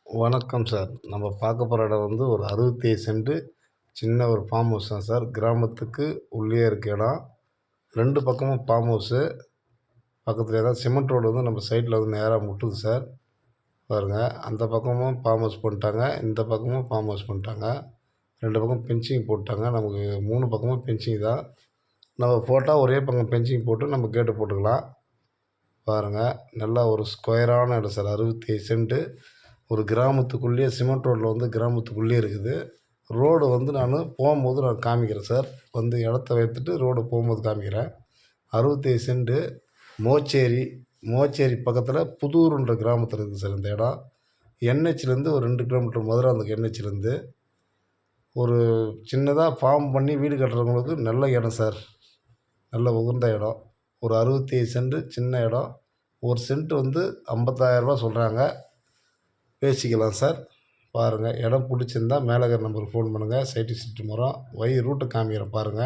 வணக்கம் சார். நம்ம பார்க்க போற இடம் வந்து ஒரு 67 சென்ட் சின்ன ஒரு ஃபார்ம் ஹவுஸ் தான் சார். கிராமத்துக்கு உள்ளேயே இருக்க இடம். 2 பக்கமும் ஃபார்ம் ஹவுஸு. பக்கத்திலேயே தான் சிமெண்ட் ரோடு வந்து நம்ம சைட்ல வந்து நேரா முட்டுது சார். பாருங்க. அந்த பக்கமும் ஃபார்ம் ஹவுஸ் பண்ணிட்டாங்க. இந்த பக்கமும் ஃபார்ம் ஹவுஸ் பண்ணிட்டாங்க. 2 பக்கம் பென்சிங் போட்டாங்க. நமக்கு 3 பக்கமும் பென்சிங் தான். நம்ம போட்டா ஒரே பக்கம் பென்சிங் போட்டு நம்ம கேட்டு போட்டுக்கலாம். பாருங்க. நல்லா ஒரு ஸ்கொயரான இடம் சார். 67 சென்ட். ஒரு கிராமத்துக்குள்ளேயே சிமெண்ட் ரோட்ல வந்து கிராமத்துக்குள்ளேயே இருக்குது. ரோடு வந்து போம்போது நான் காமிக்கிறேன் சார். வந்து இடத்த வைத்துட்டு ரோடு போகும்போது காமிக்கிறேன். 67 சென்ட் மோச்சேரி. மோச்சேரி பக்கத்தில புதூருன்ற கிராமத்தில இருக்குது சார் இந்த இடம். என்ஹெச்லேருந்து ஒரு 2 கிலோமீட்டர் மதுராந்தகம் என்ஹெச்லேருந்து. ஒரு சின்னதா ஃபார்ம் பண்ணி வீடு கட்டுறவங்களுக்கு நல்ல இடம் சார். நல்ல உகந்த இடம். ஒரு 67 சென்ட் சின்ன இடம். ஒரு சென்ட் வந்து ரூ. 50,000 சொல்றாங்க. பேசிக்கலாம் சார். பாருங்க. இடம் பிடிச்சிருந்தா மேலே இருக்கிற நம்பருக்கு ஃபோன் பண்ணுங்க. சைட் விசிட் வரோம். ரூட்டு காமிக்கிறேன் பாருங்க.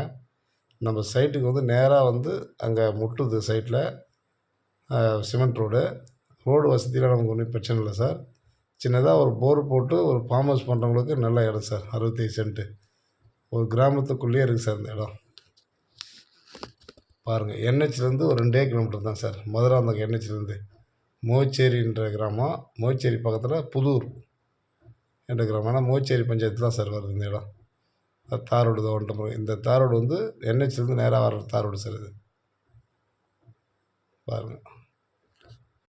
நம்ம சைட்டுக்கு வந்து நேரா வந்து அங்கே முட்டுது சைட்ல. Cement road. ரோடு வசதிலாம் நமக்கு ஒன்றும் பிரச்சனை இல்லை சார். சின்னதா ஒரு போர் போட்டு ஒரு ஃபார்ம் ஹவுஸ் பண்ணுறவங்களுக்கு நல்ல இடம் சார். 67 சென்ட். ஒரு கிராமத்துக்குள்ளேயே இருக்குது சார் இந்த இடம். பாருங்க. என்ஹெச்லேருந்து ஒரு 2 கிலோமீட்டர் தான் சார். மதுராந்தகம் என்ஹெச்லேருந்து. மோச்சேரின்ற கிராமம். மோச்சேரி பக்கத்தில புதூர் என்ற கிராமம். ஆனால் மோச்சேரி பஞ்சாயத்து தான் சார் வருது இந்த இடம். தார் ரோடு தான் வந்துட்டோம். இந்த தார் ரோடு வந்து என்ஹெச்லேருந்து நேரா வர தார் ரோடு சார் இது. பாருங்க.